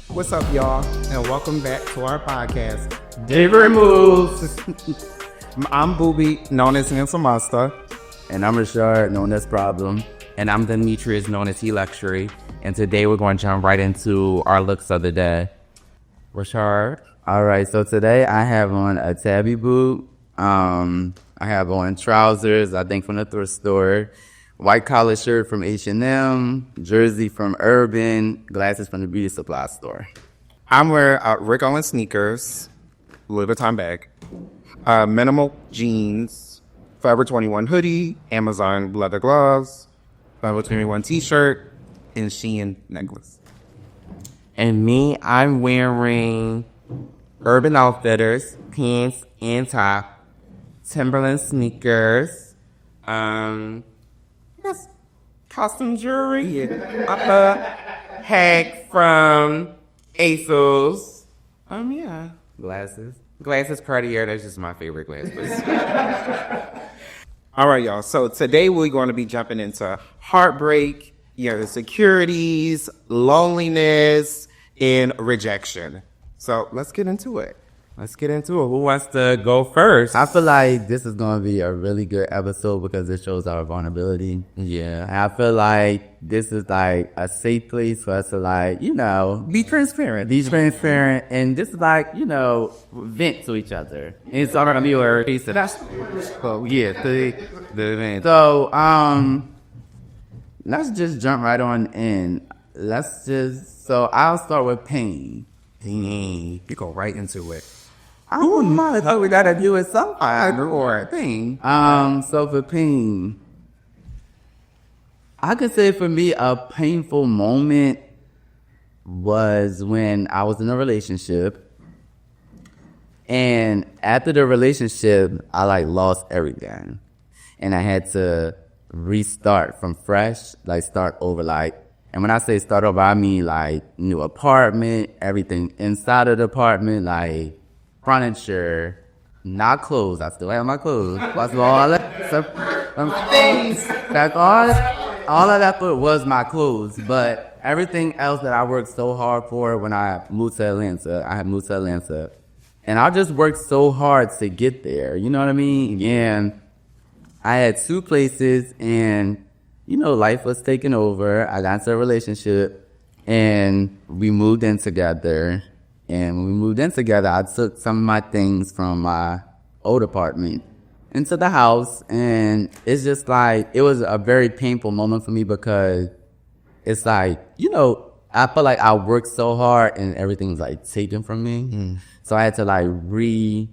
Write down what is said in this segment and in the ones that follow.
What's up, y'all? And welcome back to our podcast. David Moves. I'm Booby, known as Handsome Master. And I'm Rashard, known as Problem. And I'm Demetrius, known as He Luxury. And today we're going to jump right into our looks of the day. Rashard? All right, so today I have on a tabby boot. I have on trousers, I think from the thrift store. White collar shirt from H&M. Jersey from Urban. Glasses from the beauty supply store. I'm wearing Rick Owens sneakers, Louis Vuitton bag, minimal jeans, Forever 21 hoodie, Amazon leather gloves, Forever 21 t-shirt, and Shein necklace. And me, I'm wearing Urban Outfitters, pants and top, Timberland sneakers, yes, costume jewelry, hat from ASOS. Yeah, glasses Cartier. That's just my favorite glasses. All right, y'all. So today we're going to be jumping into heartbreak, insecurities, loneliness, and rejection. So let's get into it. Who wants to go first? I feel like this is going to be a really good episode because it shows our vulnerability. Yeah. And I feel like this is like a safe place for us to Be transparent. And this is vent to each other. And it's all going to be where he said, that's, so yeah. So, let's just jump right on in. So I'll start with pain. You go right into it. I don't mind how we gotta do it sometime or thing. So for pain, I could say for me a painful moment was when I was in a relationship, and after the relationship, I lost everything, and I had to restart from fresh, start over, and when I say start over, I mean new apartment, everything inside of the apartment, furniture, not clothes. I still have my clothes. That's all that things. That's all of that was my clothes. But everything else that I worked so hard for when I moved to Atlanta, and I just worked so hard to get there. You know what I mean? And I had two places, and life was taking over. I got into a relationship, and we moved in together. And when we moved in together, I took some of my things from my old apartment into the house. And it's just it was a very painful moment for me because it's I feel like I worked so hard and everything was taken from me. So I had to redo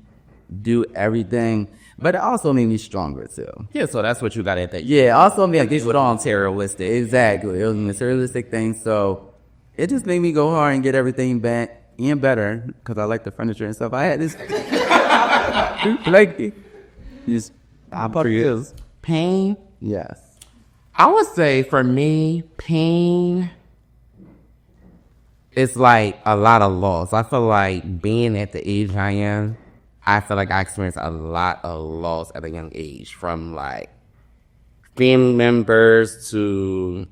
everything. But it also made me stronger too. Yeah, so that's what you got at that. Yeah, also made me materialistic. Exactly. It was a materialistic thing. So it just made me go hard and get everything back. And better, because I like the furniture and stuff. I had this, Pain? Yes. I would say for me, pain is a lot of loss. I feel like being at the age I am, I feel like I experienced a lot of loss at a young age, from family members to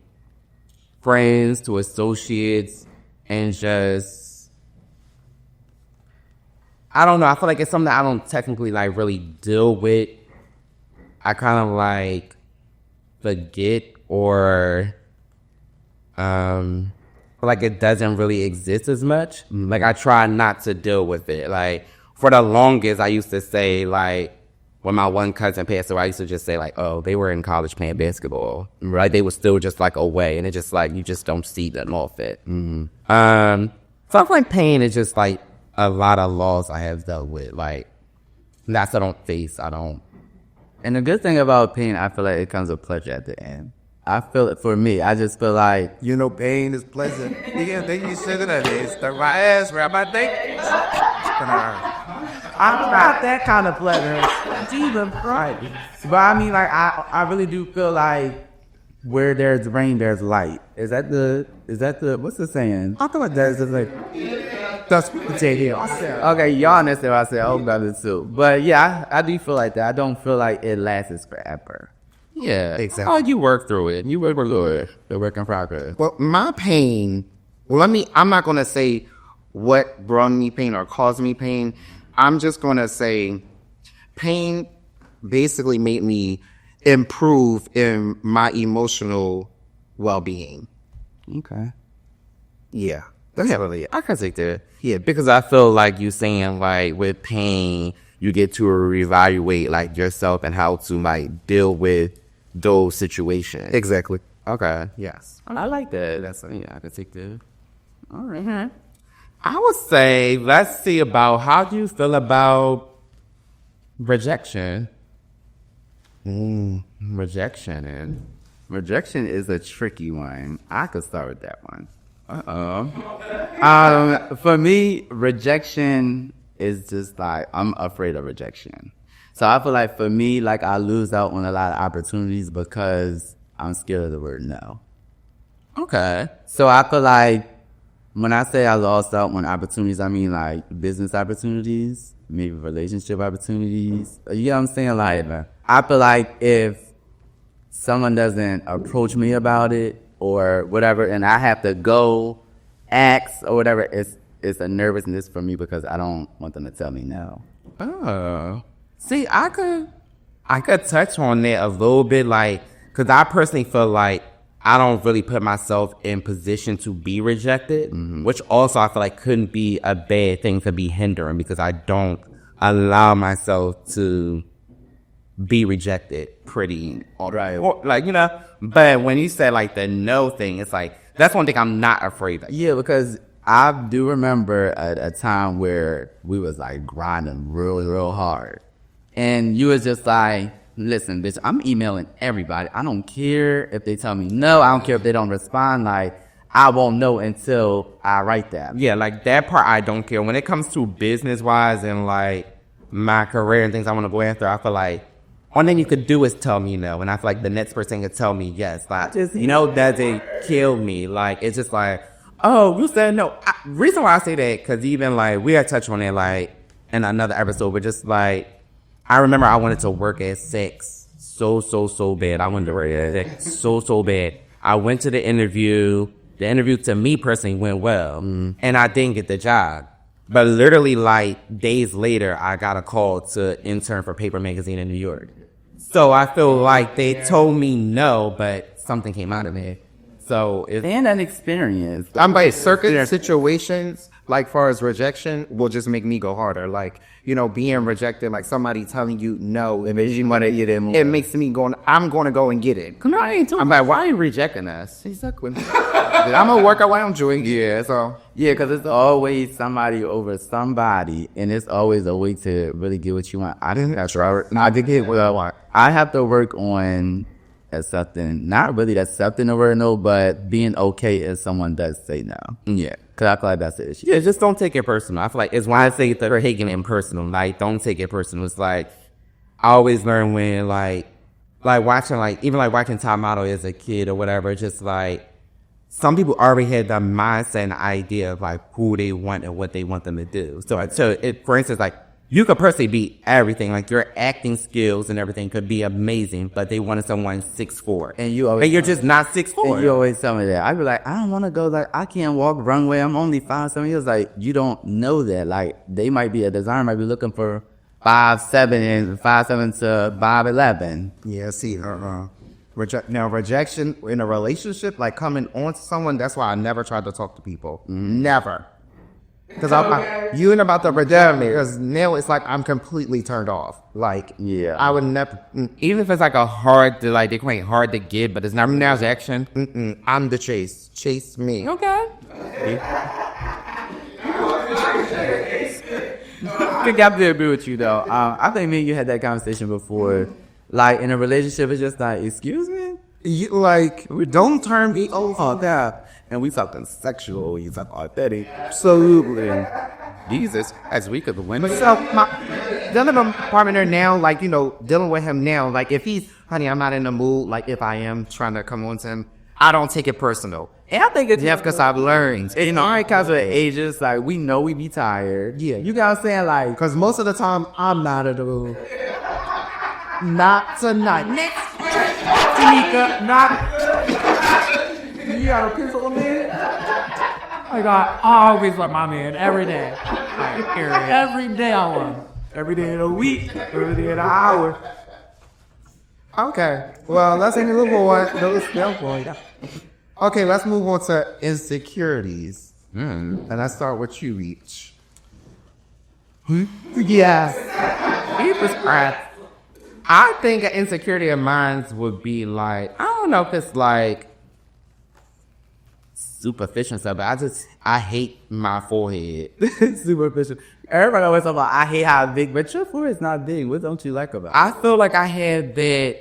friends to associates, and just, I don't know. I feel like it's something that I don't technically really deal with. I kind of forget, or feel like it doesn't really exist as much. I try not to deal with it. For the longest, I used to say when my one cousin passed away, I used to just say oh, they were in college playing basketball, right? They were still just away, and it just you just don't see them off it. So I feel like pain is just a lot of loss I have dealt with. That's I don't face. I don't. And the good thing about pain, I feel like it comes with pleasure at the end. I feel it for me. I just feel pain is pleasure. Then you said that it's the right ass where I think. I'm not that kind of pleasure. Jesus Christ. But I mean, I really do feel where there's rain, there's light. Is that the, what's the saying? I feel like that's that's potato. Okay, y'all understand what I said. I hope that is too. But yeah, I do feel like that. I don't feel like it lasts forever. Yeah, exactly. Oh, you work through it. You work through it. The work in progress. Well, my pain I'm not going to say what brought me pain or caused me pain. I'm just going to say pain basically made me improve in my emotional well-being. Okay. Yeah. That's really it. I can take that. Yeah, because I feel like you saying like with pain, you get to reevaluate like yourself and how to like deal with those situations. Exactly. Okay. Yes. I like that. I can take that. All right. I would say, let's see about how do you feel about rejection? Rejection. Rejection is a tricky one. I could start with that one. For me, rejection is just like, I'm afraid of rejection. So I feel like for me, like I lose out on a lot of opportunities because I'm scared of the word no. Okay. So I feel like when I say I lost out on opportunities, I mean like business opportunities, maybe relationship opportunities. You know what I'm saying? Like, I feel like if someone doesn't approach me about it or whatever, and I have to go ask or whatever, it's a nervousness for me because I don't want them to tell me no. Oh. See, I could touch on that a little bit, like, because I personally feel like I don't really put myself in position to be rejected, which also I feel like couldn't be a bad thing to be hindering because I don't allow myself to be rejected pretty Right. or, like, you know. But when you said like the no thing, it's like that's one thing I'm not afraid of. Yeah, because I do remember a time where we was like grinding really, real hard. And you was just like, listen, bitch, I'm emailing everybody. I don't care if they tell me no. I don't care if they don't respond. Like, I won't know until I write that. Yeah, like that part I don't care. When it comes to business wise and like my career and things I want to go after, I feel like one thing you could do is tell me no. And I feel like the next person could tell me yes. Like, just, you know, doesn't kill me. Like, it's just like, oh, you said no. Reason why I say that, because even like we had touched on it like in another episode, but just like, I remember I wanted to work at 6 so bad. I wanted to work at 6 so bad. I went to the interview. The interview to me personally went well, and I didn't get the job. But literally like days later, I got a call to intern for Paper Magazine in New York. So I feel like they told me no, but something came out of it. So it's And an experience. I'm by certain situations, like far as rejection, will just make me go harder. Like, you know, being rejected, like somebody telling you no, It makes you want to get in. it makes me I'm going to go and get it. no, I ain't talking. I'm like, why are you rejecting us? He's like, I'm going to work out what I'm doing. Yeah, so. Yeah, because it's always somebody over somebody, and it's always a way to really get what you want. I didn't. That's Robert. No, I did get what I want. I have to work on accepting, not really accepting the word no, but being okay if someone does say no. Yeah. Because I feel like that's the issue. Yeah, just don't take it personal. I feel like it's why I say that we're taking it personal. Like, don't take it personal. It's like, I always learn when like watching, like, even like watching Top Model as a kid or whatever, it's just like, some people already had the mindset and the idea of like who they want and what they want them to do. So it, for instance, like, you could personally be everything. Like, your acting skills and everything could be amazing, but they wanted someone 6'4", And you always, and you're just not 6'4". and you always tell me that. I'd be like, I don't want to go, like, I can't walk runway. I'm only 5'7". He was like, you don't know that. Like, they might be, a designer might be looking for 5'7" and 5'7" to 5'11". Yeah, see, rejection in a relationship, like coming on to someone, that's why I never tried to talk to people. Never. Because you and about the rejection, because now it's like I'm completely turned off. Like, Yeah. I would never, Even if it's like a hard to, like, they claim hard to get, but it's not rejection. I'm the chase. Chase me. Okay. I think I have to agree with you, though. I think me and you had that conversation before. Like, in a relationship, it's just like, excuse me? You, like, don't turn me over. That. And we talking sexual, we talking authentic. Absolutely. Jesus, as we could win. So, dealing with my partner now, like, you know, dealing with him now, like, if he's, honey, I'm not in the mood, like, if I am trying to come on to him, I don't take it personal. And I think it's Yeah, because I've learned. you know, all right, because of ages, like, we know we be tired. Yeah. You got what I'm saying? Like, Because most of the time, I'm not in the mood. Not tonight. Next. Tamika, not. You got a pencil on me? Like I always let my man every day. Like, every day I want him. Every day of the week, every day of the hour. Okay. Well, let's move on. Okay, let's move on to insecurities. And I start with you, Reach. Yes. Jesus Christ. I think an insecurity of mine would be like, I don't know if it's like superficial stuff, but I hate my forehead. Superficial. Everybody always talk about, I hate how big, but your forehead's not big. What don't you like about it? I feel like I had that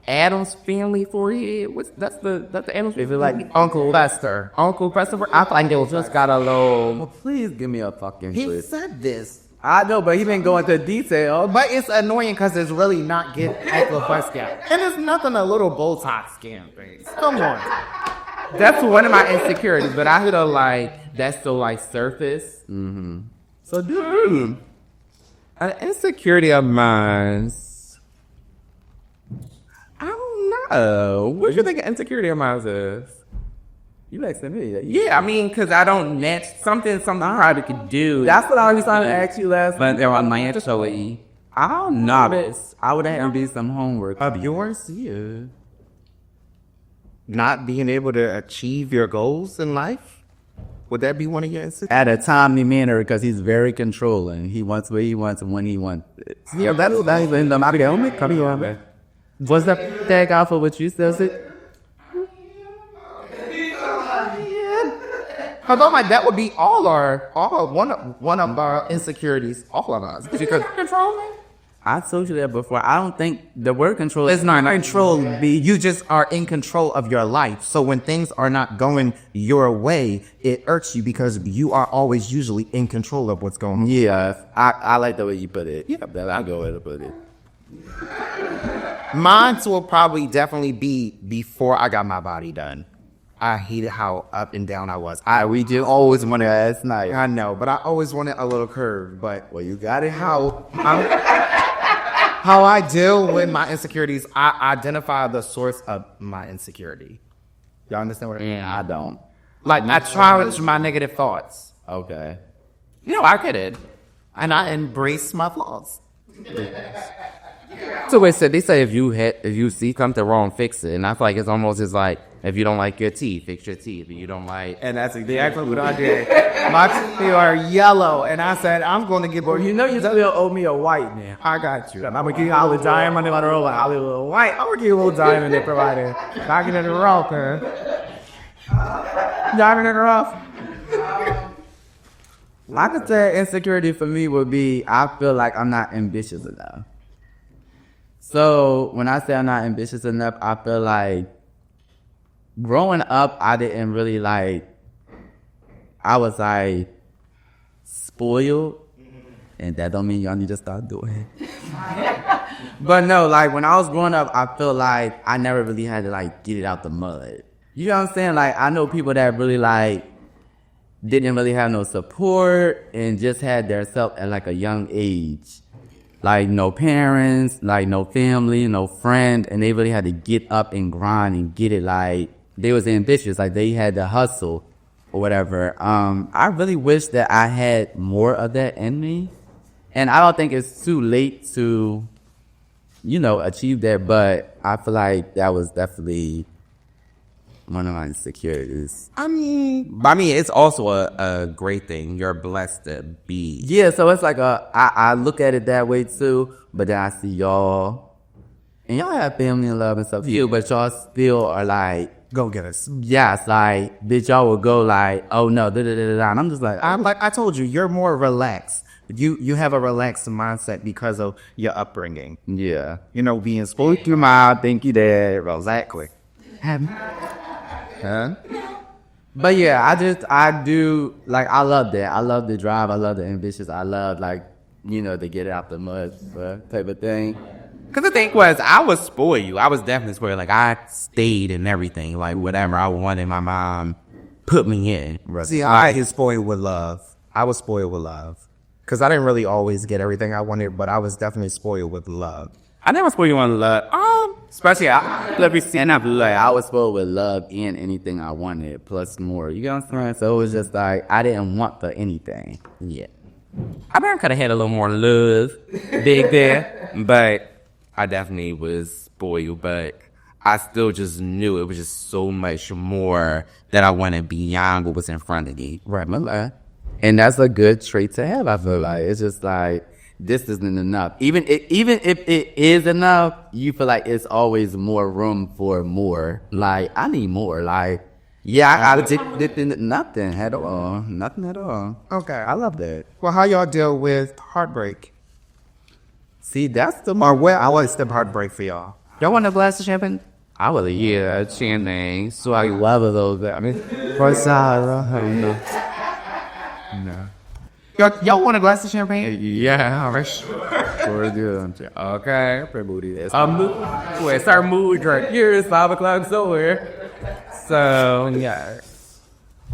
Adam's family forehead. That's the Adam's family. Is it like Uncle Lester? Uncle Fester. I feel like it just got a little. Well, please give me a fucking He quiz. said this. I know, but he didn't go into detail. But it's annoying because it's really not getting Uncle Fester. And it's nothing a little Botox skin face. Come on. That's one of my insecurities, but I feel like that's still like surface. Mm-hmm. So, dude, an insecurity of mine. I don't know. What do you think an insecurity of mine is? You asking me? Yeah, I mean, because I don't match something I probably could do. That's what I was trying to ask you last. But there was my actually. I don't know. I would have to be some homework. Of yours? Yeah. Not being able to achieve your goals in life? Would that be one of your insecurities? At a timely manner, because he's very controlling. He wants what he wants and when he wants it. Yeah, that's in the helmet. Come here, what's that tag off of what you says it? Although that would be one of our insecurities, all of us. Because controlling? I told you that before. I don't think the word control It's not control. You just are in control of your life. So when things are not going your way, it irks you because you are always usually in control of what's going on. Yeah, I like the way you put it. Yeah, I go with it, put it. Mine will probably definitely be before I got my body done. I hated how up and down I was. We do always want to ask night. I know, but I always wanted a little curve. But Well, you got it. how I deal with my insecurities, I identify the source of my insecurity. Y'all understand what I mean? Yeah, I don't. Like, I challenge my negative thoughts. Okay. I get it. And I embrace my flaws. So they say if you see something wrong, fix it. And I feel like it's almost just like if you don't like your teeth, fix your teeth. If you don't like, And that's exactly what I did. My teeth are yellow, and I said, I'm going to get bored. You know you still owe me a white now. I got you. I'm gonna give you all the diamond in the roll, like all the little white. I'm gonna give you a little diamond there provided. Knocking in the rough, man. Diamond in the rough. I could say insecurity for me would be I feel like I'm not ambitious enough. So when I say I'm not ambitious enough, I feel like growing up, I didn't really I was spoiled. And that don't mean y'all need to start doing it. But no, when I was growing up, I feel like I never really had to get it out the mud. You know what I'm saying? I know people that really didn't really have no support and just had their self at a young age. No parents, no family, no friend, and they really had to get up and grind and get it. They was ambitious, they had to hustle or whatever. I really wish that I had more of that in me. And I don't think it's too late to, achieve that, but I feel like that was definitely one of my insecurities. I mean, it's also a great thing. You're blessed to be. Yeah, so it's I look at it that way too, but then I see y'all, and y'all have family and love and stuff too, but y'all still are Go get us. yes, bitch, y'all will go oh no, da-da-da-da-da, and I'm just I'm I told you, you're more relaxed. You have a relaxed mindset because of your upbringing. yeah. Being spoiled through my thank you, Dad. Exactly. Huh? But yeah, I do, I love that. I love the drive. I love the ambitious. I love, to get it out the mud type of thing. Because the thing was, I was spoiled. I was definitely spoiled. I stayed in everything. Whatever I wanted, my mom put me in. See, I was spoiled with love. I was spoiled with love. Because I didn't really always get everything I wanted, but I was definitely spoiled with love. I never spoiled you on love. Especially, let me see. And I feel like I was spoiled with love and anything I wanted, plus more. You get what I'm saying? So it was just like, I didn't want the anything. Yeah. I bet I could have had a little more love big there, but I definitely was spoiled, but I still just knew it was just so much more that I wanted beyond what was in front of me. Right, my life. And that's a good trait to have, I feel like. It's just like, this isn't enough. Even if it is enough, you feel like it's always more room for more. Like, I need more. Like, yeah, I did nothing at all. Nothing at all. Okay. I love that. Well, how y'all deal with heartbreak? See, that's the Or what's the heartbreak for y'all? Y'all want a glass of champagne? I would, yeah, champagne. So I love it though. I mean, what's no. Y'all want a glass of champagne? Yeah, all right. Sure do. Okay. Pretty booty. That's It's our mood drink. Here it's 5 o'clock somewhere. So, yeah.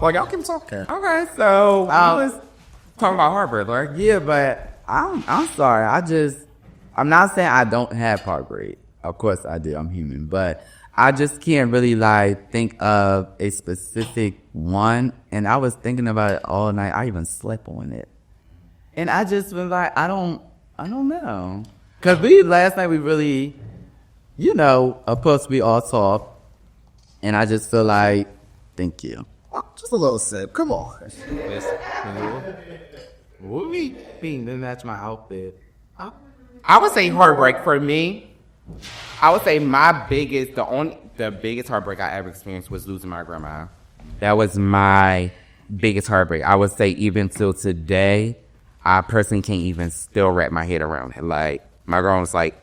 Well, y'all can talk. Okay, so let's talk about heartbreak, right? yeah, but I'm sorry. I'm not saying I don't have heartbreak. Of course I do. I'm human, but I just can't really like think of a specific one. And I was thinking about it all night. I even slept on it, and I just was like, I don't know, cause last night we really, of course we all talked, and I just feel like, thank you. Just a little sip. Come on. What we mean? Then that's my outfit. I would say heartbreak for me. I would say the biggest heartbreak I ever experienced was losing my grandma. That was my biggest heartbreak. I would say even till today, I personally can't even still wrap my head around it. Like, my grandma was like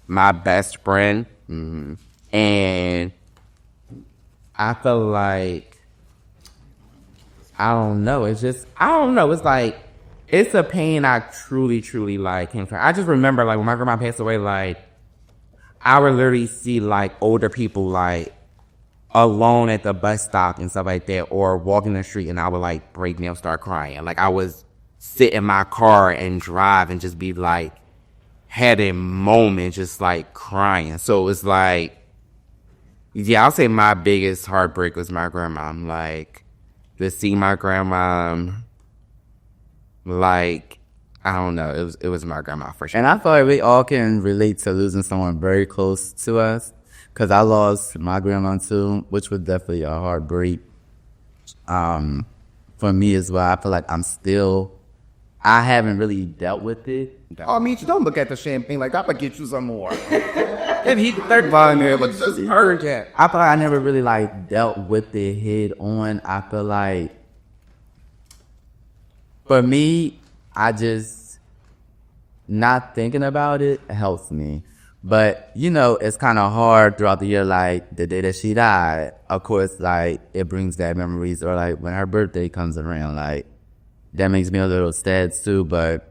my best friend. Mm-hmm. And I feel like, I don't know. It's like, it's a pain I truly, truly like can't try. I just remember like when my grandma passed away, like I would literally see like older people like alone at the bus stop and stuff like that, or walking the street, and I would like break down, start crying. Like I was sit in my car and drive and just be like had a moment just like crying. So it was like, yeah, I'll say my biggest heartbreak was my grandma. Like to see my grandma. Like, I don't know. It was my grandma for sure. And I feel like we all can relate to losing someone very close to us. Because I lost my grandma too, which was definitely a heartbreak. For me as well, I feel like I haven't really dealt with it. Oh, I mean, you don't look at the champagne like I'm gonna get you some more. And he third line there, but just heard that. I feel like I never really like dealt with it head on. I feel like for me, I just not thinking about it helps me. But, it's kind of hard throughout the year, like the day that she died. Of course, like it brings back memories, or like when her birthday comes around, like that makes me a little sad too. But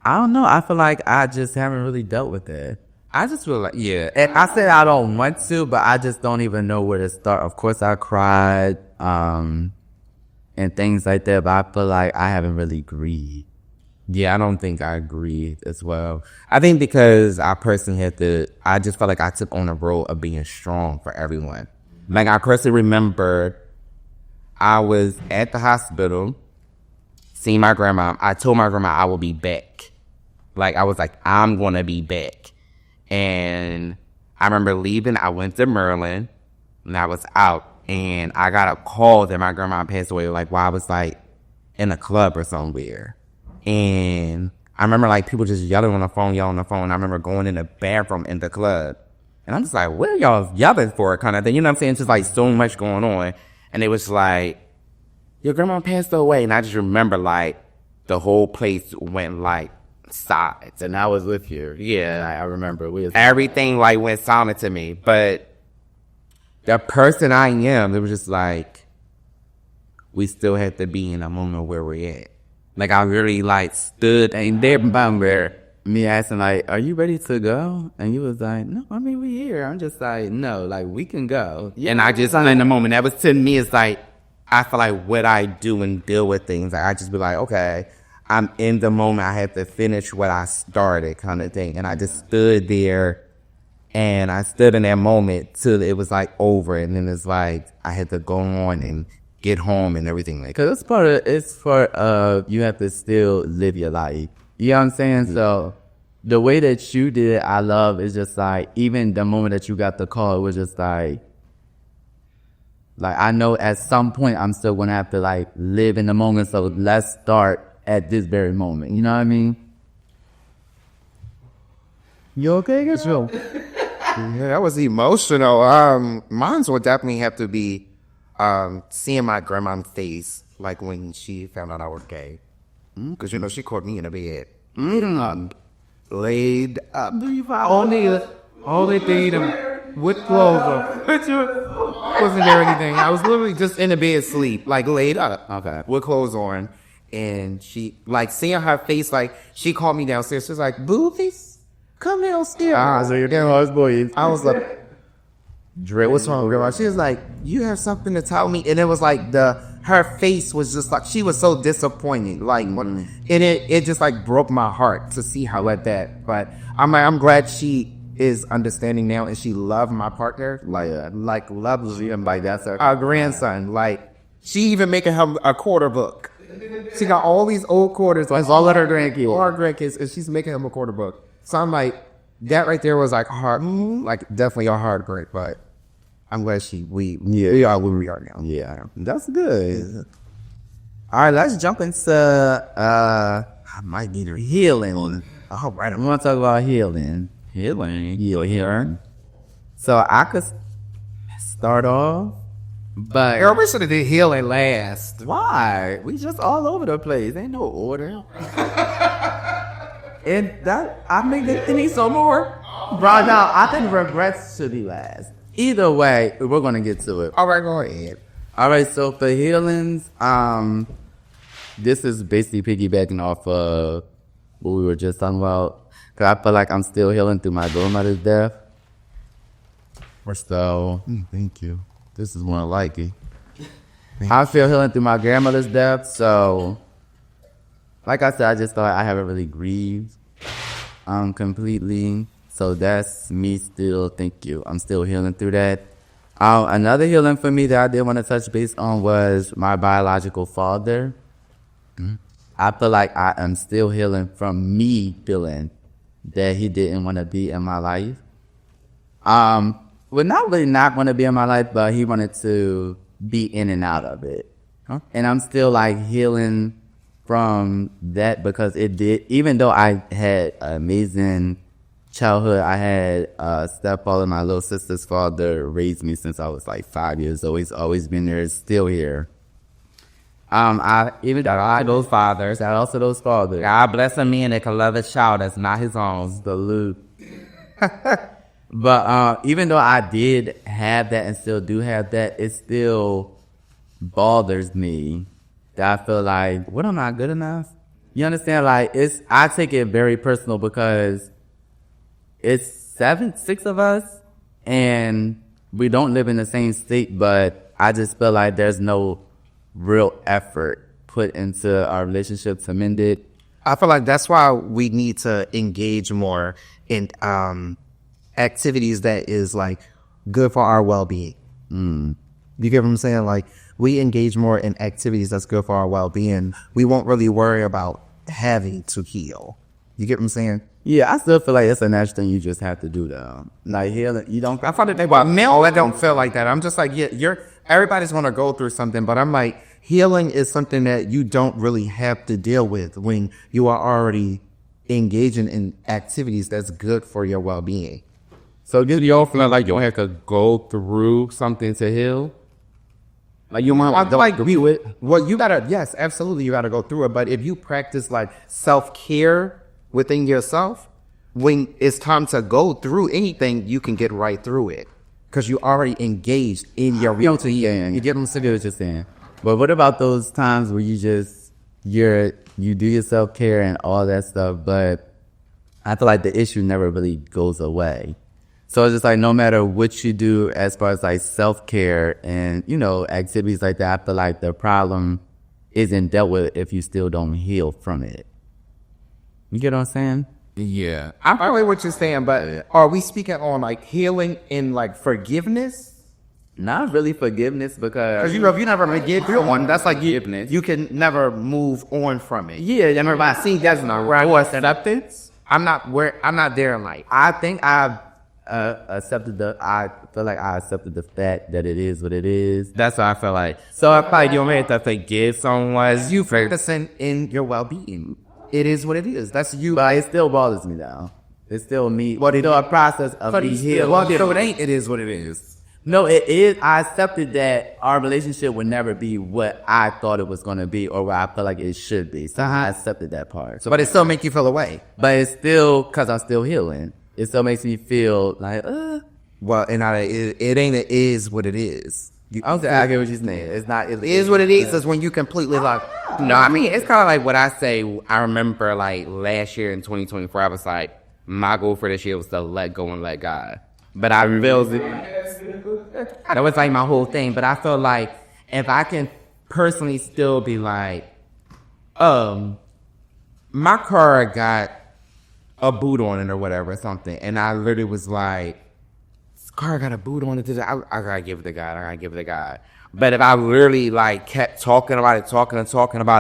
I don't know. I feel like I just haven't really dealt with it. I just feel like, yeah. And I said I don't want to, but I just don't even know where to start. Of course, I cried, and things like that, but I feel like I haven't really grieved. Yeah, I don't think I grieved as well. I think because I personally I just felt like I took on the role of being strong for everyone. Like, I personally remember I was at the hospital, seeing my grandma. I told my grandma I will be back. Like, I was like, I'm going to be back. And I remember leaving. I went to Maryland, and I was out. And I got a call that my grandma passed away, like, while I was, like, in a club or somewhere. And I remember, like, people just yelling on the phone. I remember going in the bathroom in the club. And I'm just like, what are y'all yelling for, kind of thing? You know what I'm saying? Just, like, so much going on. And it was like, your grandma passed away. And I just remember, like, the whole place went, like, silent. And I was with you. Yeah. I remember. Everything, like, went silent to me. But the person I am, it was just like, we still had to be in a moment where we're at. Like, I really, like, stood and there remember me asking, like, are you ready to go? And you was like, no, I mean, we here. I'm just like, no, like, we can go. Yeah. And I just, in the moment, that was to me, it's like, I feel like what I do and deal with things, like, I just be like, okay, I'm in the moment. I have to finish what I started, kind of thing. And I just stood there And I stood in that moment till it was like over, and then it's like I had to go on and get home and everything. Like, cause it's part of you have to still live your life. You know what I'm saying? So the way that you did it, I love. Is just like even the moment that you got the call, it was just like I know at some point I'm still gonna have to like live in the moment. So let's start at this very moment. You know what I mean? You okay, girl? Yeah, that was emotional. Mine would definitely have to be seeing my grandma's face, like when she found out I was gay. Because, you know, she caught me in the bed. Laid up. Only thing with clothes on. Wasn't there anything. I was literally just in the bed asleep, like laid up. Okay. With clothes on. And she, like, seeing her face, like, she called me downstairs. She was like, Boofies, come downstairs. So your grandma's boy. I was like, Dre, what's wrong with grandma? She was like, you have something to tell me? And it was like her face was just like, she was so disappointed. Like, and it just like broke my heart to see her like that. But I'm glad she is understanding now and she loved my partner. Like loves him. Like that's our grandson. Like she even making him a quarter book. She got all these old quarters. That's all of her grandkids. All her grandkids, and she's making him a quarter book. So I'm like, that right there was like hard, like definitely a heartbreak, but I'm glad we are where we are now. Yeah, that's good. All right, let's jump into I might need healing. All right, I'm gonna talk about healing. Healing. So I could start off, but Girl, we should have did healing last. why? We just all over the place. Ain't no order. And that I think that need some more. Right now, I think regrets should be last. Either way, we're gonna get to it. All right, go ahead. All right, so for healings, this is basically piggybacking off of what we were just talking about. Cause I feel like I'm still healing through my grandmother's death. So, Thank you. This is more like it. I feel healing through my grandmother's death. So, like I said, I just thought I haven't really grieved completely. So that's me still, thank you. I'm still healing through that. Another healing for me that I did want to touch base on was my biological father. I feel like I am still healing from me feeling that he didn't want to be in my life. Well, not really not want to be in my life, but he wanted to be in and out of it. And I'm still like healing from that because it did, even though I had an amazing childhood, I had a stepfather, my little sister's father raised me since I was like 5 years old. He's always been there, still here. I even God, those fathers. shout out to those fathers. God bless a man that can love a child that's not his own. Salute. But even though I did have that and still do have that, it still bothers me that I feel like, what, am I good enough? You understand? Like, I take it very personal because it's 6 of us and we don't live in the same state, but I just feel like there's no real effort put into our relationship to mend it. I feel like that's why we need to engage more in activities that is like good for our well-being. You get what I'm saying? Like, we engage more in activities that's good for our well-being. We won't really worry about having to heal. You get what I'm saying? Yeah, I still feel like it's a natural thing you just have to do though. Like healing, you don't. I find it, well, now I don't feel like that. I'm just like, yeah, everybody's gonna go through something, but I'm like, healing is something that you don't really have to deal with when you are already engaging in activities that's good for your well-being. So do y'all feel like y'all have to go through something to heal? Like you might don't agree with? Well, you gotta, yes, absolutely, you gotta go through it. But if you practice like self-care within yourself, when it's time to go through anything, you can get right through it because you already engaged in your real to healing. You get what you're saying. But what about those times where you do your self-care and all that stuff, but I feel like the issue never really goes away. So it's just like no matter what you do as far as like self-care and, you know, activities like that, I feel like the problem isn't dealt with if you still don't heal from it. You get what I'm saying? Yeah. I probably what you're saying, but are we speaking on like healing in like forgiveness? Not really forgiveness because Because you know, if you never forgive someone, that's like Forgiveness. you can never move on from it. yeah, everybody see that's not right. Or acceptance. I'm not there in life. I think I feel like I accepted the fact that it is what it is. That's what I feel like. So I feel like you made to forgive someone. You focusing in your well-being. It is what it is. That's you. But it still bothers me though. It's still me. But it's still a process of me healing. Well, so it ain't. It is what it is. No, it is. I accepted that our relationship would never be what I thought it was going to be or what I feel like it should be. So I accepted that part. So, But it still make you feel away. but it's still, because I'm still healing. It still makes me feel like, Well, and it ain't. It is what it is. I get what you're saying. It's not. It is what it is. Is when you completely like. No, I mean, it's kind of like what I say. I remember like last year in 2024, I was like, my goal for this year was to let go and let God. But I realized that was like my whole thing. But I feel like if I can personally still be like, my car got a boot on it or whatever, something. And I literally was like, this car got a boot on it. I gotta give it to God. I gotta give it to God. But if I literally like kept talking about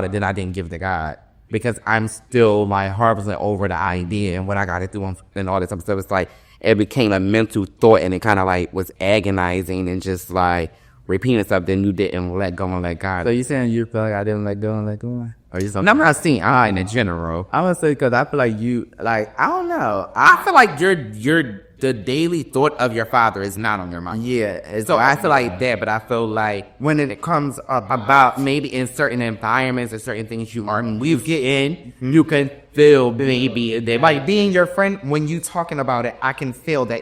it, then I didn't give it to God. Because I'm still like harboring over the idea and what I got to do and all this other stuff. It's like it became a mental thought and it kind of like was agonizing and just like repeating stuff. Then you didn't let go and let God. So you saying you feel like I didn't let go and let go? Or you No, I'm not saying I in general. I would say because I feel like you, like, I don't know. I feel like the daily thought of your father is not on your mind. Yeah. So I feel like that, but I feel like when it comes up about maybe in certain environments or certain things you get in, you can feel maybe that Like being your friend, when you talking about it, I can feel that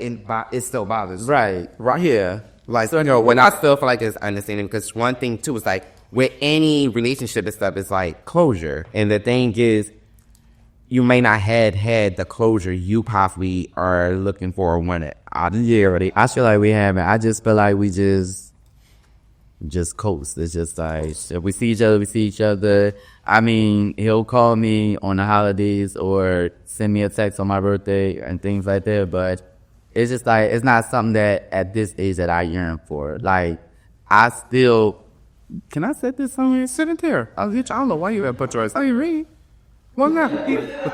it still bothers. Right. Right here. like, so, you know, when I still feel like it's understanding, because one thing too is like with any relationship and stuff, it's like closure. And the thing is, you may not had the closure you possibly are looking for or wanted. Yeah, I feel like we haven't. I just feel like we just coast. It's just like, if we see each other, we see each other. I mean, he'll call me on the holidays or send me a text on my birthday and things like that. But it's just like, it's not something that at this age that I yearn for. Like, I still, can I set this somewhere? Sit it there. I don't know why you have put yours. How you read? Well, not what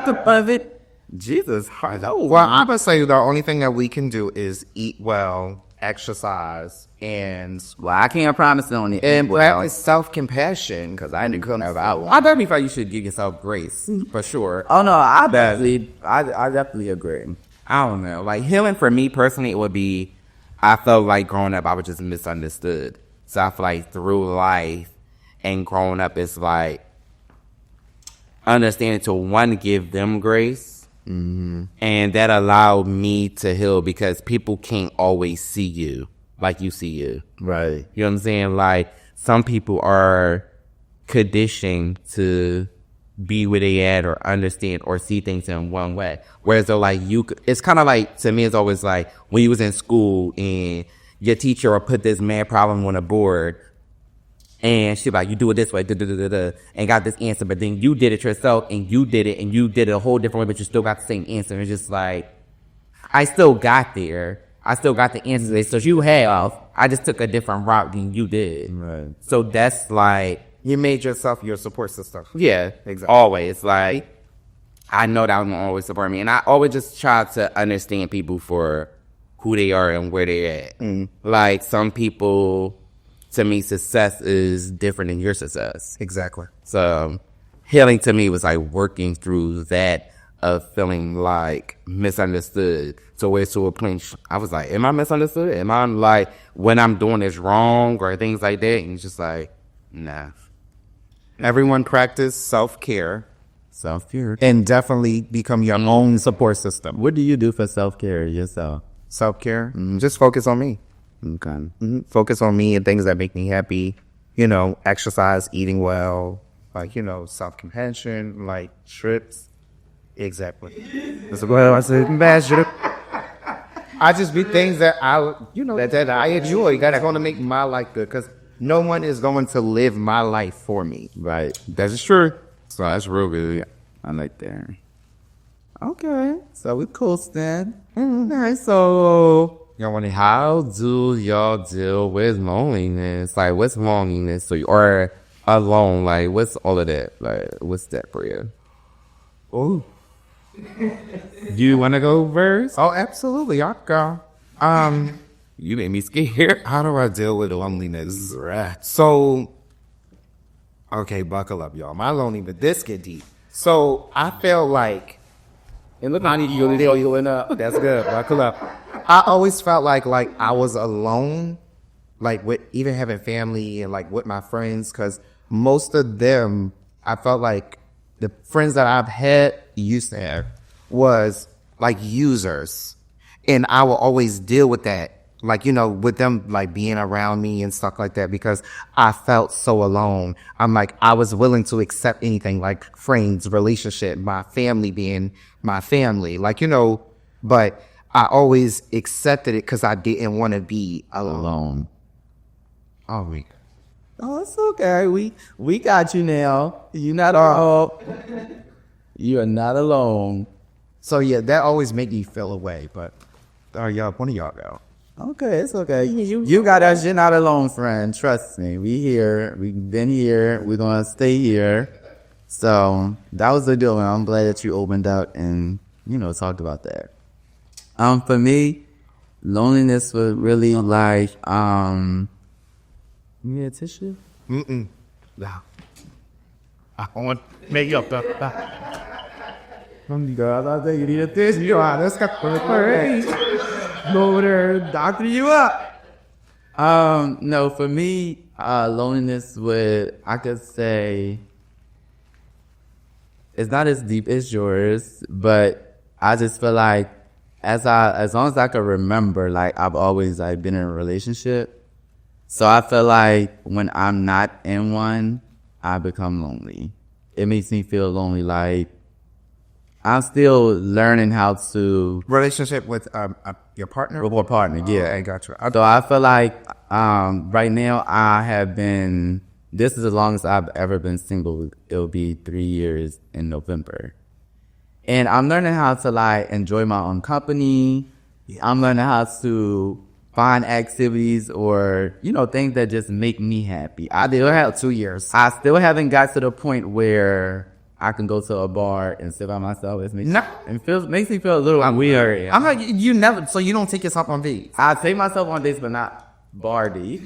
the of it. Jesus, hello. Well, I would say the only thing that we can do is eat well, exercise, and Well, I can't promise on it. well, it's self-compassion. because I didn't come out. I definitely feel like you should give yourself grace, for sure. Oh no, I definitely agree. I don't know. Like, healing for me personally, it would be, I felt like growing up, I was just misunderstood. So I feel like through life and growing up, it's like understanding to one, give them grace. Mm-hmm. And that allowed me to heal because people can't always see you like you see you. Right. You know what I'm saying? Like, some people are conditioned to be where they at or understand or see things in one way. Whereas though, like, it's kind of like, to me, it's always like when you was in school and your teacher will put this math problem on a board and she like, you do it this way, and got this answer, but then you did it yourself and you did it a whole different way, but you still got the same answer. It's just like, I still got there. I still got the answers. So you have, I just took a different route than you did. Right. So that's like, you made yourself your support system. yeah, Exactly. always. Like, I know that will always support me. And I always just try to understand people for who they are and where they're at. Like, some people, to me, success is different than your success. Exactly. So healing to me was like working through that of feeling like misunderstood. So where to a point, I was like, am I misunderstood? Am I like, when I'm doing this wrong or things like that? And it's just like, nah. Everyone practice self-care Self-care. and definitely become your own support system. What do you do for self-care yourself? Self-care, just focus on me. Okay. Focus on me and things that make me happy. You know, exercise, eating well, like, you know, self-compassion, like trips. Exactly. That's what I said. I just be things that that I enjoy that's going to make my life good because no one is going to live my life for me. Right. That's true. So that's real good. I like that. Okay, so we coasting. Alright, so Y'all want to, how do y'all deal with loneliness? Like, what's loneliness to you? Or alone? Like, what's all of that? Like, what's that for you? Oh, You want to go first? oh, absolutely. I'll go. You made me scared. How do I deal with loneliness? So, okay, buckle up, y'all. My loneliness, this get deep. So I felt like, And look, honey, you went up. that's good. Buckle up. I always felt like I was alone, like with even having family and like with my friends, because most of them, I felt like the friends that I've had used to have was like users, and I will always deal with that. Like, you know, with them like being around me and stuff like that, because I felt so alone. I'm like, I was willing to accept anything, like friends, relationship, my family being my family, like, you know, but I always accepted it because I didn't want to be alone. Oh, we. oh, it's okay. We got you now. You're not all. You are not alone. So yeah, that always made me feel away. But y'all, one of y'all go. Okay, it's okay. You got us. You're not alone, friend. Trust me. We here. We've been here. We're gonna stay here. So that was the deal, and I'm glad that you opened up and talked about that. For me, loneliness was really like you need a tissue? No. I want to make up the. I think you need a tissue. That's got go over there, doctor you up. No, for me, loneliness I could say, it's not as deep as yours, but I just feel like as long as I can remember, like I've always like been in a relationship. So I feel like when I'm not in one, I become lonely. It makes me feel lonely. Like I'm still learning how to Relationship with your partner? with a partner. Yeah, I got you. So I feel like right now I have been. This is the longest I've ever been single. It'll be 3 years in November, and I'm learning how to like enjoy my own company. I'm learning how to find activities or things that just make me happy. I still have 2 years. I still haven't got to the point where I can go to a bar and sit by myself. It makes me feel a little weird. I'm like, you never, so you don't take yourself on dates? I take myself on dates, but not bar dates.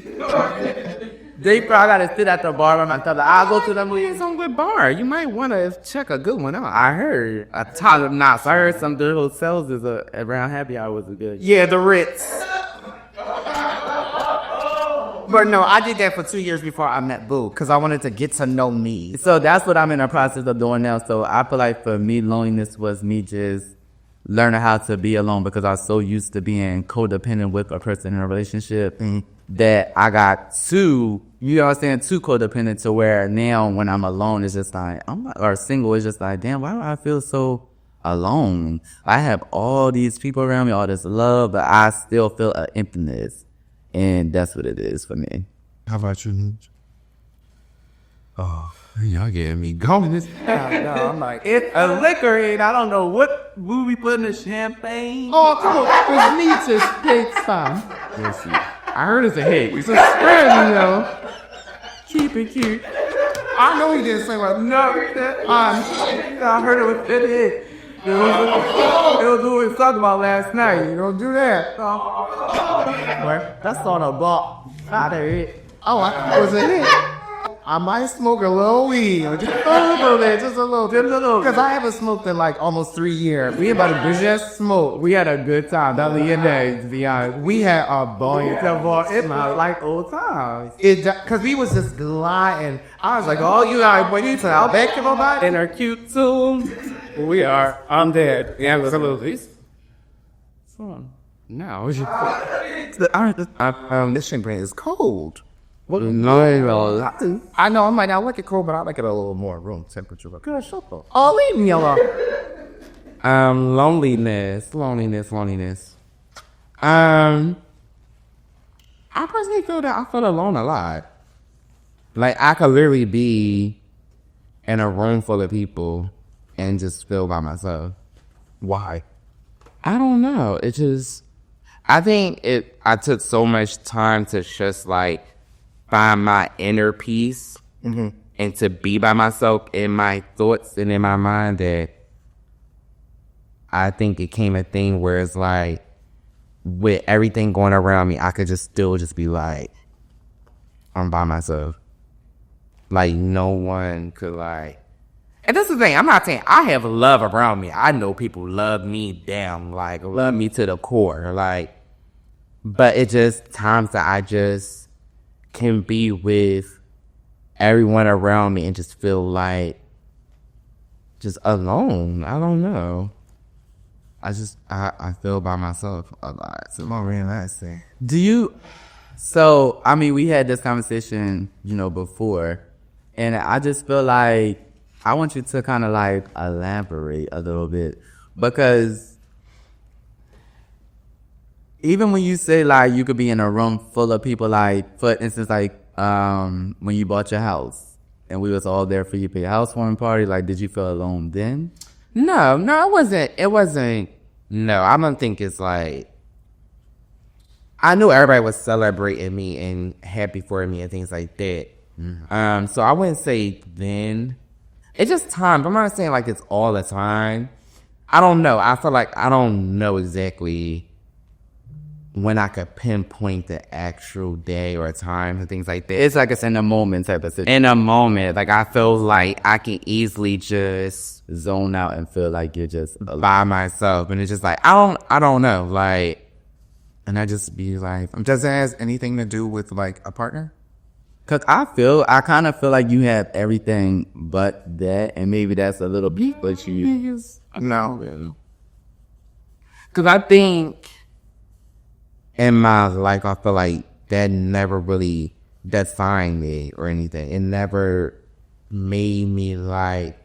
They probably gotta sit at the bar by myself. I'll go to the movies. Some good bar. You might want to check a good one out. I heard a ton of knots. I heard some good hotels is around happy hour was a good. Yeah, the Ritz. But no, I did that for 2 years before I met Boo, because I wanted to get to know me. So that's what I'm in the process of doing now. So I feel like for me, loneliness was me just learning how to be alone, because I was so used to being codependent with a person in a relationship that I got too codependent to where now when I'm alone, it's just like, or single, it's just like, damn, why do I feel so alone? I have all these people around me, all this love, but I still feel an emptiness. And that's what it is for me. How about you? Oh, y'all getting me going. No, I'm like, it's a liquor, and I don't know what movie put in the champagne. Oh, come on. It's me to take some. Let's see. I heard it's a hit. It's a spread, Keep it cute. I know he didn't say what. No, I heard it was it. It was what we was talking about last night. You don't do that. Where? That's on a ball. Out of it. Oh, was it? I might smoke a little weed, just a little bit, just a little. Because I haven't smoked in like almost 3 years. We about to just smoke. We had a good time. That was the day, to be honest. We had a ball. It smelled like old times. Because we was just gliding. I was like, oh, you got when you tell back to nobody. And are cute too. We are. I'm dead. Yeah, absolutely. No. This champagne is cold. No, I know I might not like it cold, but I like it a little more room temperature. Good, shut up. Oh, leave me alone. loneliness. I personally feel that I feel alone a lot. Like I could literally be in a room full of people and just feel by myself. Why? I don't know. It just, I think I took so much time to just like find my inner peace and to be by myself in my thoughts and in my mind that I think it came a thing where it's like, with everything going around me, I could just still just be like, I'm by myself. Like, no one could like, and this is the thing, I'm not saying I have love around me. I know people love me damn, like, love me to the core, like, but it just times that I just can be with everyone around me and just feel like just alone. I don't know. I feel by myself a lot. It's more relaxing. Do you? So I mean, we had this conversation, before, and I just feel like I want you to kind of like elaborate a little bit, because even when you say like you could be in a room full of people, like for instance, like when you bought your house and we was all there for you for your housewarming party, like did you feel alone then? No, it wasn't, no, I don't think it's like, I knew everybody was celebrating me and happy for me and things like that. So I wouldn't say then. It's just times. I'm not saying like it's all the time. I don't know. I feel like I don't know exactly when I could pinpoint the actual day or time and things like that. It's like it's in the moment type of situation. In a moment, like I feel like I can easily just Zone out and feel like you're just by myself, and it's just like I don't know, like, and I just be like, Does it have anything to do with like a partner? Cause I kind of feel like you have everything but that, and maybe that's a little bit what you. No. because I think in my life I feel like that never really defined me or anything. It never made me like,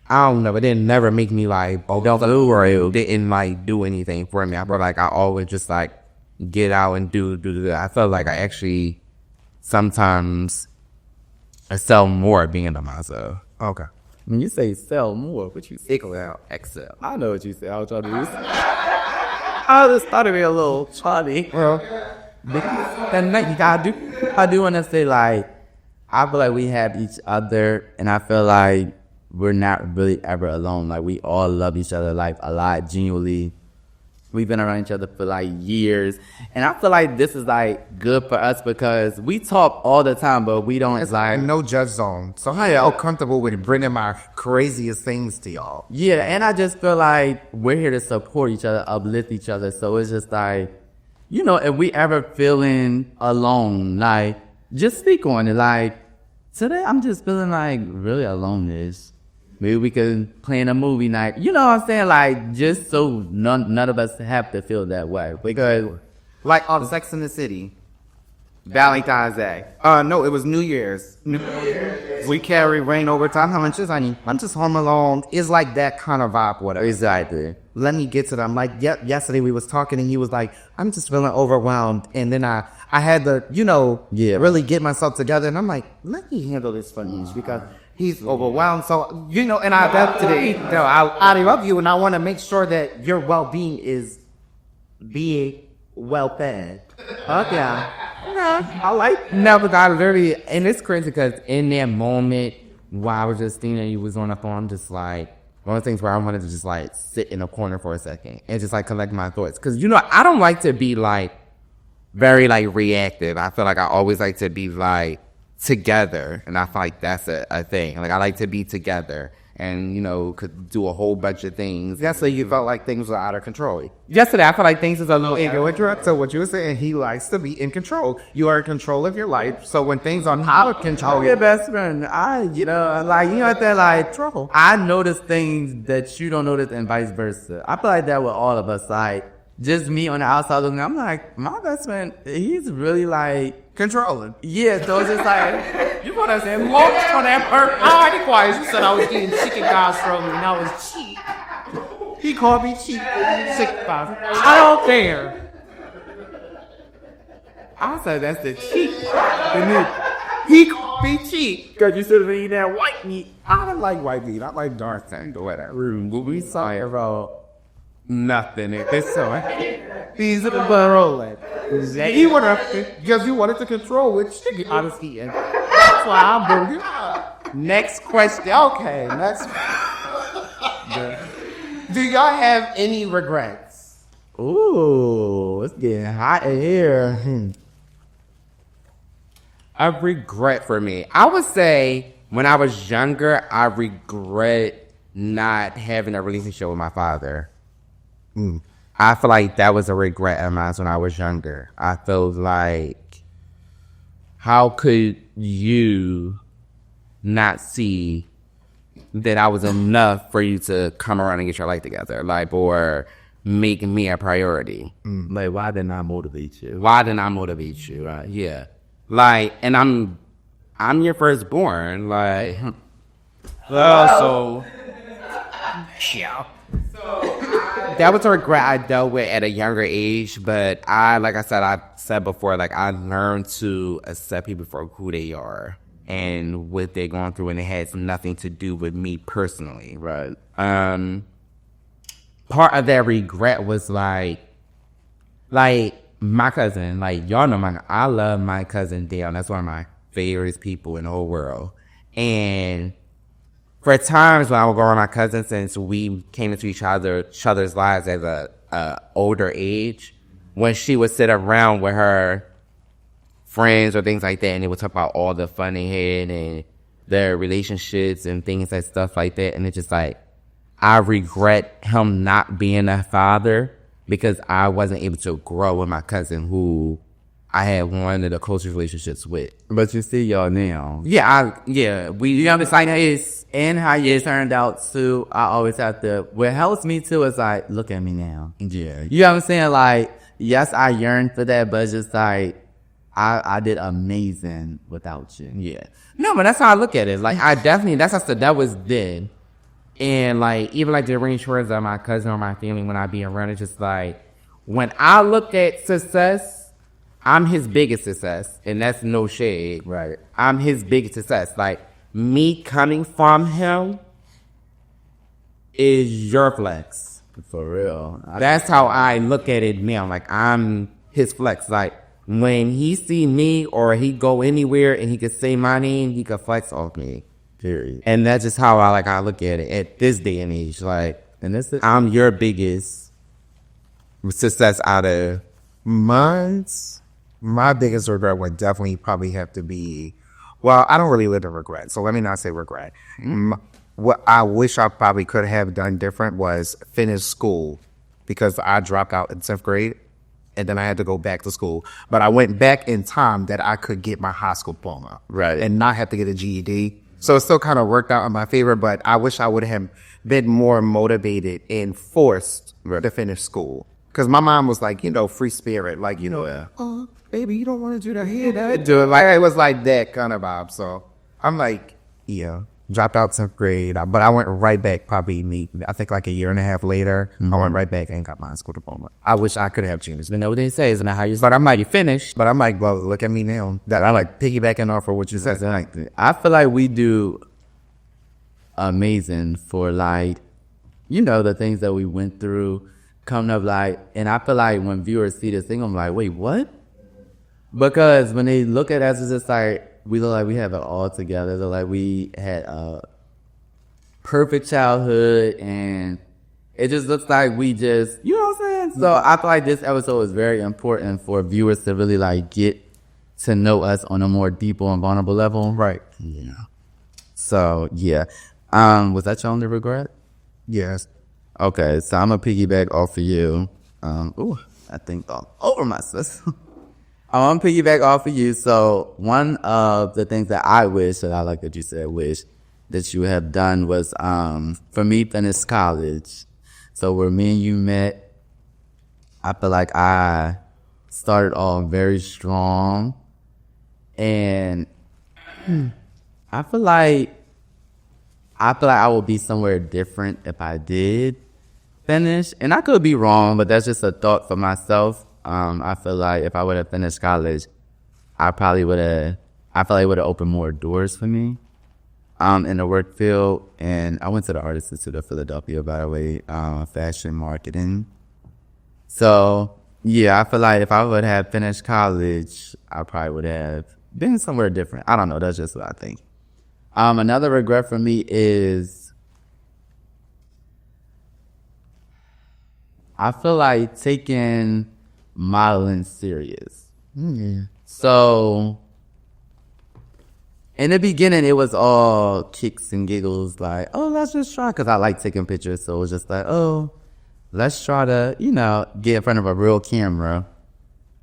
I don't know. It didn't never make me like, didn't like do anything for me. I feel like I always just like get out and do. I felt like I actually sometimes excel more being to myself. Okay. When you say sell more, what you say? Excel. I know what you say. I was trying to use. I just thought it'd be a little funny. Well, That night you gotta do. I do want to say like, I feel like we have each other, and I feel like we're not really ever alone. Like we all love each other like a lot, genuinely. We've been around each other for like years, and I feel like this is like good for us because we talk all the time, but we don't. It's like no judge zone. So how y'all comfortable with bringing my craziest things to y'all? Yeah, and I just feel like we're here to support each other, uplift each other. So it's just like, if we ever feeling alone, like just speak on it. Like today, I'm just feeling like really alone-ish. Maybe we could plan a movie night. You know what I'm saying? Like, just so none of us have to feel that way. Because, Like on Sex in the City, Valentine's Day. No, it was New Year's. We carry rain over time. How much is honey? I'm just home alone. It's like that kind of vibe. Whatever. exactly. Let me get to them. Like, yesterday we was talking and he was like, I'm just feeling overwhelmed. And then I had to, really get myself together. And I'm like, let me handle this for you because he's overwhelmed. So, and that's today. I love you and I want to make sure that your well-being is being well fed. Okay. I like no, but I literally, and it's crazy because in that moment while I was just thinking you was on the phone, I'm just like, one of the things where I wanted to just like sit in a corner for a second and just like collect my thoughts. Cause I don't like to be like very like reactive. I feel like I always like to be like together. And I feel like that's a thing. Like I like to be together and, could do a whole bunch of things. yesterday you felt like things were out of control. Yesterday, I feel like things is a little So what you were saying, he likes to be in control. You are in control of your life. So when things are out of control, Your best friend, out there, like, trouble. I notice things that you don't notice and vice versa. I feel like that with all of us. Like, just me on the outside looking, I'm like, my best friend, he's really like, controlling. yeah, so it's just like, You know what I'm saying? Most for that part. I already quiet. You said I was getting chicken thighs from you and I was cheap. He called me cheap. Chicken thighs. I don't care. I said that's the cheap. He called be cheap. Because you should have eaten that white meat. I don't like white meat. I like dark thing or whatever. We saw it, bro. Nothing. It's so. These are the rolling. He wanted because you wanted to control which chicken I was eating. That's why I'm bringing it up. Next question. Okay, next. Do y'all have any regrets? Ooh, it's getting hot in here. A regret for me. I would say when I was younger, I regret not having a relationship with my father. I feel like that was a regret of mine when I was younger. I felt like, how could you not see that I was enough for you to come around and get your life together, like, or make me a priority? Like, why didn't I motivate you? Why didn't I motivate you? Right? Yeah. Like, and I'm your firstborn. Like, So yeah. That was a regret I dealt with at a younger age, but like I said before, like, I learned to accept people for who they are and what they're going through, and it has nothing to do with me personally. Right. Part of that regret was like my cousin, like, y'all know I love my cousin Dale. That's one of my favorite people in the whole world. And for times when I would go around my cousin, since we came into each other's lives at a older age, when she would sit around with her friends or things like that, and they would talk about all the fun they had and their relationships and things and stuff like that, and it's just like, I regret him not being a father because I wasn't able to grow with my cousin who I had one of the closest relationships with. But you see y'all now. We You understand how it turned out too. I always have to, what helps me too is like, look at me now. Yeah. You know what I'm saying? Like, yes, I yearn for that, but it's just like, I did amazing without you. Yeah. No, but that's how I look at it. Like, I definitely, that was then. And like, even like the reassurance of my cousin or my family when I be around, it's just like, when I look at success, I'm his biggest success. And that's no shade. Right. I'm his biggest success. Like, me coming from him is your flex. For real. That's how I look at it now. Like, I'm his flex. Like, when he see me or he go anywhere and he could say my name, he could flex off me. Period. And that's just how I look at it at this day and age. Like, And this is, I'm your biggest success out of my biggest regret would definitely probably have to be, well, I don't really live in regret, so let me not say regret. What I wish I probably could have done different was finish school, because I dropped out in 10th grade and then I had to go back to school. But I went back in time that I could get my high school diploma. Right. And not have to get a GED. So it still kind of worked out in my favor, but I wish I would have been more motivated and forced to finish school. Because my mom was like, free spirit. Like, oh, baby, you don't want to do that here, that. Do it. Like, it was like that kind of vibe. So I'm like, dropped out 10th grade. But I went right back probably, I think like a year and a half later. I went right back and got my high school diploma. I wish I could have changed. you know what they say, isn't that how you But I'm like, you finished. But I'm like, well, look at me now. That I like piggybacking off of what you said. I feel like we do amazing for like, the things that we went through coming up, like, and I feel like when viewers see this thing, I'm like, wait, what? Because when they look at us, it's just like, we look like we have it all together. They're like, we had a perfect childhood, and it just looks like we just, you know what I'm saying? So I feel like this episode is very important for viewers to really like get to know us on a more deeper and vulnerable level. Right. Yeah. So yeah. Was that your only regret? Yes. Okay, so I'm gonna piggyback off of you. I think all over my sis. I'm gonna piggyback off of you. So one of the things that I wish, that I like that you said wish, that you have done was, for me, finish college. So where me and you met, I feel like I started off very strong, and I feel like I would be somewhere different if I did finish. And I could be wrong, but that's just a thought for myself. I feel like if I would have finished college, I I feel like it would have opened more doors for me in the work field. And I went to the Art Institute of Philadelphia, by the way, fashion marketing. So, yeah, I feel like if I would have finished college, I probably would have been somewhere different. I don't know. That's just what I think. Another regret for me is I feel like taking modeling serious. So, in the beginning, it was all kicks and giggles, like, oh, let's just try, because I like taking pictures. So it was just like, oh, let's try to, get in front of a real camera.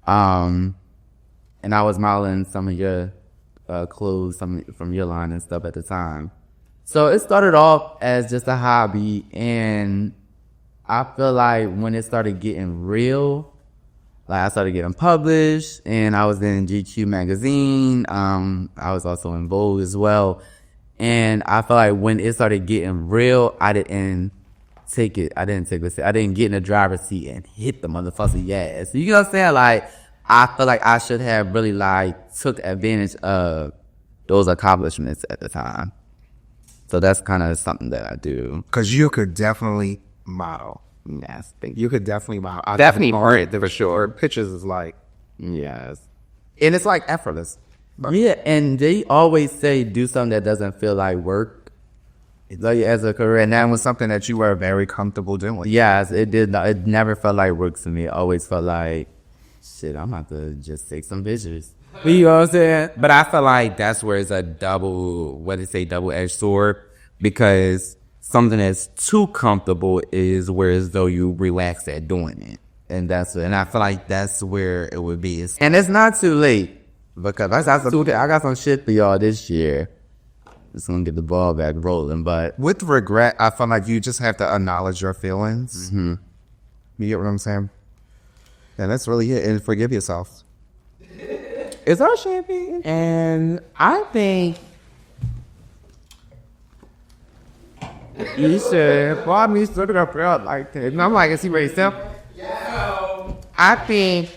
And I was modeling some of your clothes, some from your line and stuff at the time. So it started off as just a hobby, and I feel like when it started getting real, like I started getting published, and I was in GQ magazine. I was also in Vogue as well. And I feel like when it started getting real, I didn't get in the driver's seat and hit the motherfucking gas. You know what I'm saying? Like, I feel like I should have really took advantage of those accomplishments at the time. So that's kind of something that I do. Because you could definitely model. Yes, You could definitely model. I Definitely think for sure. Pictures is like, yes. And it's like effortless. Yeah, and they always say do something that doesn't feel like work. Like as a career, and that was something that you were very comfortable doing. yes, it did. It never felt like work to me. It always felt like, shit, I'm about to just take some pictures. You know what I'm saying? But I feel like that's where it's a double-edged sword, because something that's too comfortable is where as though you relax at doing it. And I feel like that's where it would be. And it's not too late, because I got some shit for y'all this year. Just gonna get the ball back rolling, but With regret, I feel like you just have to acknowledge your feelings. Mm-hmm. You get what I'm saying? And that's really it. And forgive yourself. It's our champagne. And I think You said, boy, me stood up like that. And I'm like, is he ready to sell? I think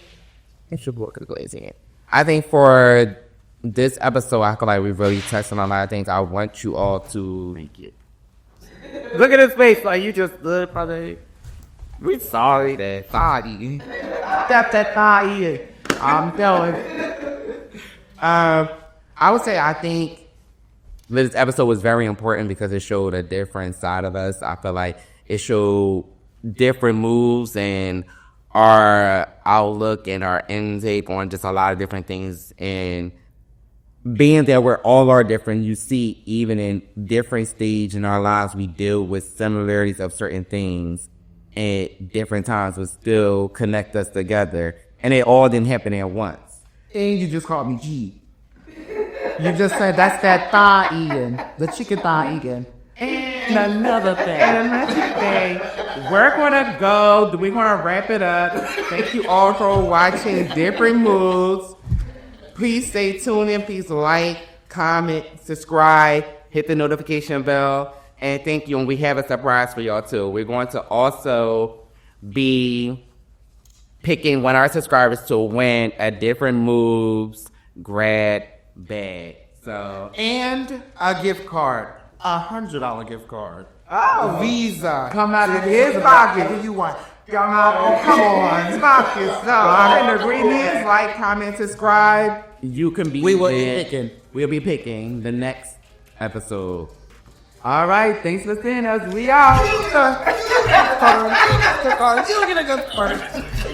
I think for this episode, I feel like we really touched on a lot of things. I want you all to make it. Look at his face, like you just stood probably. We sorry that sorry. Step that thigh in. I'm telling. I would say I think this episode was very important because it showed a different side of us. I feel like it showed different moves and our outlook and our intake on just a lot of different things. And being that we're all are different, you see, even in different stage in our lives, we deal with similarities of certain things at different times, but still connect us together. And it all didn't happen at once. And you just called me G. You just said that's that thigh eating, the chicken thigh eating. And another thing, we're gonna go. We're gonna wrap it up. Thank you all for watching Different Moods. Please stay tuned in. Please like, comment, subscribe, hit the notification bell, and thank you. And we have a surprise for y'all too. We're going to also be picking one of our subscribers to win a Different Moves grad bag. So, And a gift card, $100 gift card. oh, Visa. Come out of his pocket. What do you want? Come on, knock yourself. And the ingredients, like, comment, subscribe. you can be. We will be there. picking. We'll be picking the next episode. All right, thanks for seeing us. We out. You get a good part.